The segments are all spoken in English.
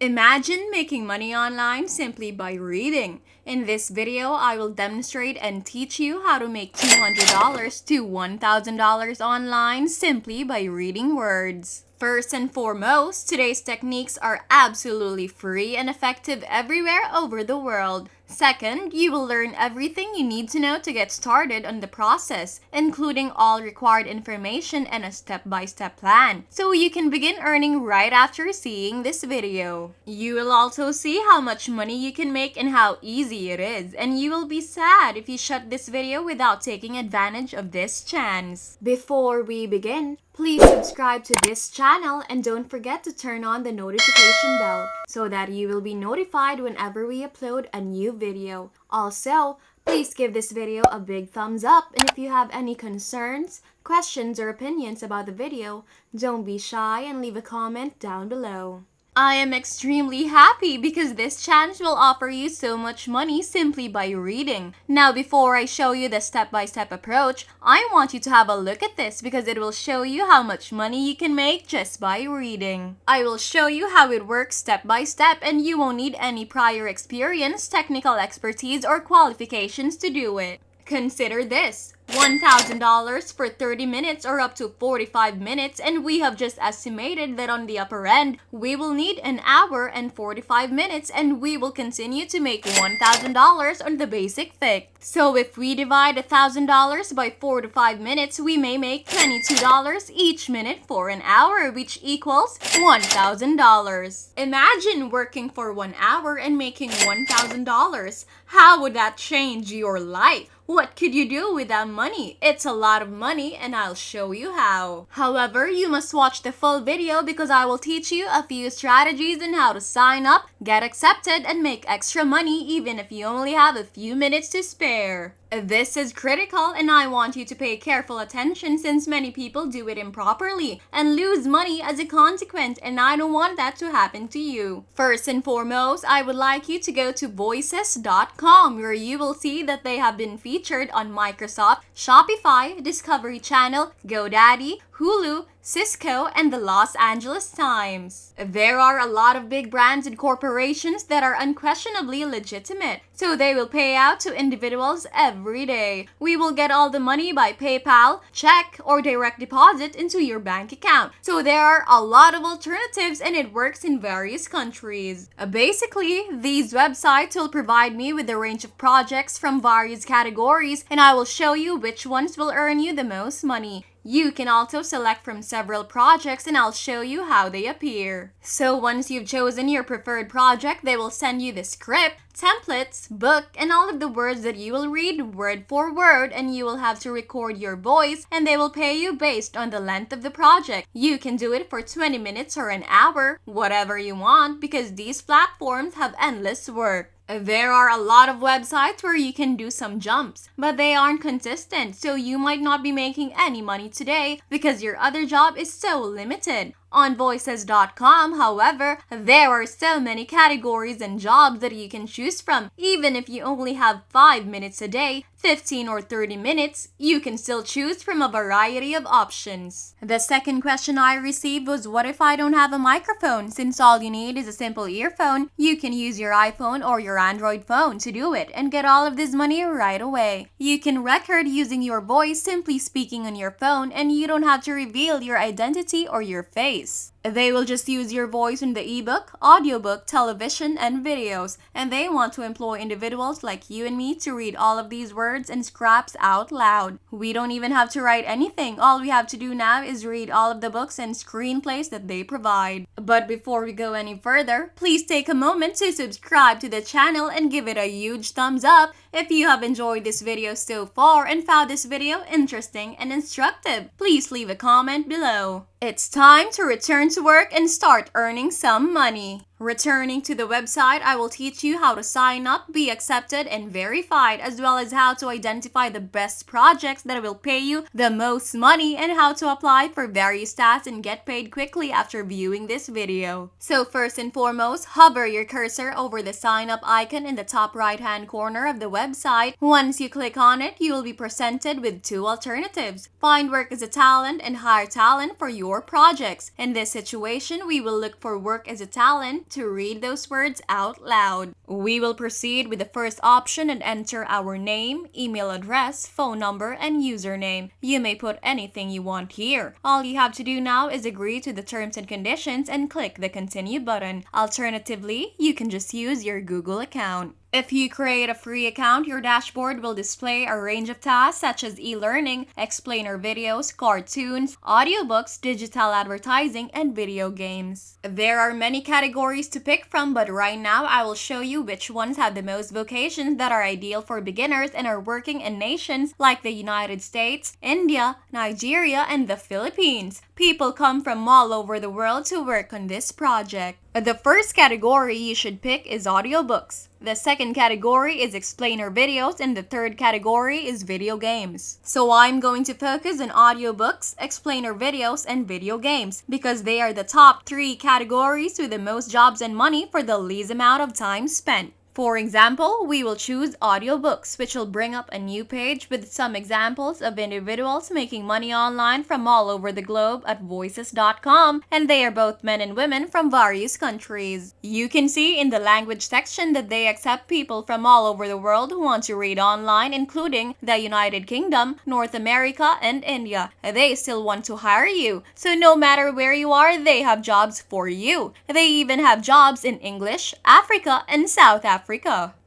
Imagine making money online simply by reading. In this video, I will demonstrate and teach you how to make $200 to $1,000 online simply by reading words. First and foremost, today's techniques are absolutely free and effective everywhere over the world. Second, you will learn everything you need to know to get started on the process, including all required information and a step-by-step plan, so you can begin earning right after seeing this video. You will also see how much money you can make and how easy it is, and you will be sad if you shut this video without taking advantage of this chance. Before we begin, please subscribe to this channel and don't forget to turn on the notification bell so that you will be notified whenever we upload a new video. Also, please give this video a big thumbs up, and if you have any concerns, questions, or opinions about the video, don't be shy and leave a comment down below. I am extremely happy because this challenge will offer you so much money simply by reading. Now, before I show you the step-by-step approach, I want you to have a look at this because it will show you how much money you can make just by reading. I will show you how it works step by step, and you won't need any prior experience, technical expertise, or qualifications to do it. Consider this. $1,000 for 30 minutes or up to 45 minutes, and we have just estimated that on the upper end, we will need an hour and 45 minutes, and we will continue to make $1,000 on the basic fix. So if we divide $1,000 by 4 to 5 minutes, we may make $22 each minute for an hour, which equals $1,000. Imagine working for 1 hour and making $1,000. How would that change your life? What could you do with that money? It's a lot of money, and I'll show you how. However, you must watch the full video because I will teach you a few strategies on how to sign up, get accepted, and make extra money even if you only have a few minutes to spare. This is critical, and I want you to pay careful attention since many people do it improperly and lose money as a consequence, and I don't want that to happen to you. First and foremost, I would like you to go to voices.com, where you will see that they have been featured on Microsoft, Shopify, Discovery Channel, GoDaddy, Hulu, Cisco, and the Los Angeles Times. There are a lot of big brands and corporations that are unquestionably legitimate, so they will pay out to individuals every day. We will get all the money by PayPal, check, or direct deposit into your bank account. So there are a lot of alternatives, and it works in various countries. Basically, these websites will provide me with a range of projects from various categories, and I will show you which ones will earn you the most money. You can also select from several projects, and I'll show you how they appear. So once you've chosen your preferred project, they will send you the script, templates, book, and all of the words that you will read word for word, and you will have to record your voice, and they will pay you based on the length of the project. You can do it for 20 minutes or an hour, whatever you want, because these platforms have endless work. There are a lot of websites where you can do some jumps, but they aren't consistent, so you might not be making any money today because your other job is so limited. On voices.com, however, there are so many categories and jobs that you can choose from. Even if you only have 5 minutes a day, 15 or 30 minutes, you can still choose from a variety of options. The second question I received was, what if I don't have a microphone? Since all you need is a simple earphone, you can use your iPhone or your Android phone to do it and get all of this money right away. You can record using your voice simply speaking on your phone, and you don't have to reveal your identity or your face. They will just use your voice in the ebook, audiobook, television, and videos, and they want to employ individuals like you and me to read all of these words and scraps out loud. We don't even have to write anything. All we have to do now is read all of the books and screenplays that they provide. But before we go any further, please take a moment to subscribe to the channel and give it a huge thumbs up if you have enjoyed this video so far and found this video interesting and instructive. Please leave a comment below. It's time to return to work and start earning some money. Returning to the website, I will teach you how to sign up, be accepted, and verified, as well as how to identify the best projects that will pay you the most money and how to apply for various tasks and get paid quickly after viewing this video. So first and foremost, hover your cursor over the sign up icon in the top right hand corner of the website. Once you click on it, you will be presented with two alternatives: find work as a talent and hire talent for your projects. In this situation, we will look for work as a talent to read those words out loud. We will proceed with the first option and enter our name, email address, phone number, and username. You may put anything you want here. All you have to do now is agree to the terms and conditions and click the continue button. Alternatively, you can just use your Google account. If you create a free account, your dashboard will display a range of tasks such as e-learning, explainer videos, cartoons, audiobooks, digital advertising, and video games. There are many categories to pick from, but right now I will show you which ones have the most vocations that are ideal for beginners and are working in nations like the United States, India, Nigeria, and the Philippines. People come from all over the world to work on this project. The first category you should pick is audiobooks. The second category is explainer videos, and the third category is video games. So I'm going to focus on audiobooks, explainer videos, and video games because they are the top 3 categories with the most jobs and money for the least amount of time spent. For example, we will choose audiobooks, which will bring up a new page with some examples of individuals making money online from all over the globe at voices.com, and they are both men and women from various countries. You can see in the language section that they accept people from all over the world who want to read online, including the United Kingdom, North America, and India. They still want to hire you, so no matter where you are, they have jobs for you. They even have jobs in English, Africa, and South Africa.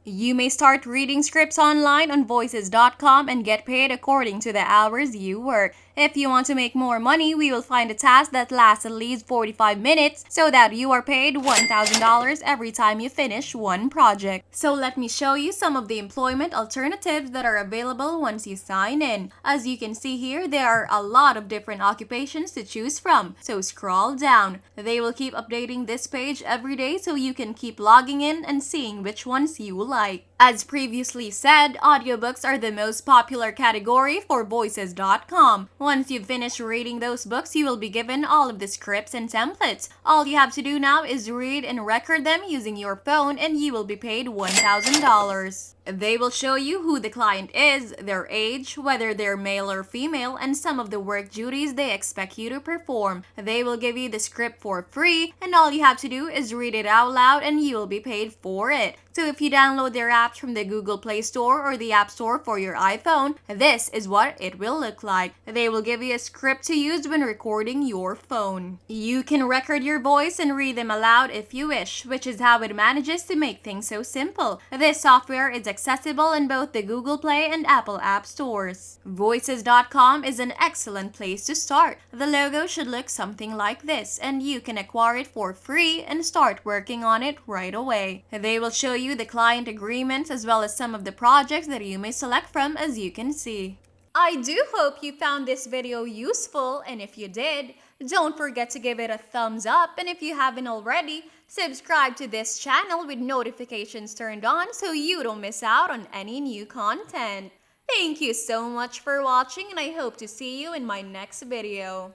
You may start reading scripts online on voices.com and get paid according to the hours you work. If you want to make more money, we will find a task that lasts at least 45 minutes so that you are paid $1,000 every time you finish one project. So let me show you some of the employment alternatives that are available once you sign in. As you can see here, there are a lot of different occupations to choose from. So scroll down. They will keep updating this page every day so you can keep logging in and seeing which ones you like. As previously said, audiobooks are the most popular category for voices.com. Once you've finished reading those books, you will be given all of the scripts and templates. All you have to do now is read and record them using your phone, and you will be paid $1,000. They will show you who the client is, their age, whether they're male or female, and some of the work duties they expect you to perform. They will give you the script for free, and all you have to do is read it out loud and you will be paid for it. So if you download their apps from the Google Play Store or the App Store for your iPhone, this is what it will look like. They will give you a script to use when recording your phone. You can record your voice and read them aloud if you wish, which is how it manages to make things so simple. This software is accessible in both the Google Play and Apple App Stores. Voices.com is an excellent place to start. The logo should look something like this, and you can acquire it for free and start working on it right away. They will show you the client agreements as well as some of the projects that you may select from, as you can see. I do hope you found this video useful, and if you did, don't forget to give it a thumbs up, and if you haven't already, subscribe to this channel with notifications turned on so you don't miss out on any new content. Thank you so much for watching, and I hope to see you in my next video.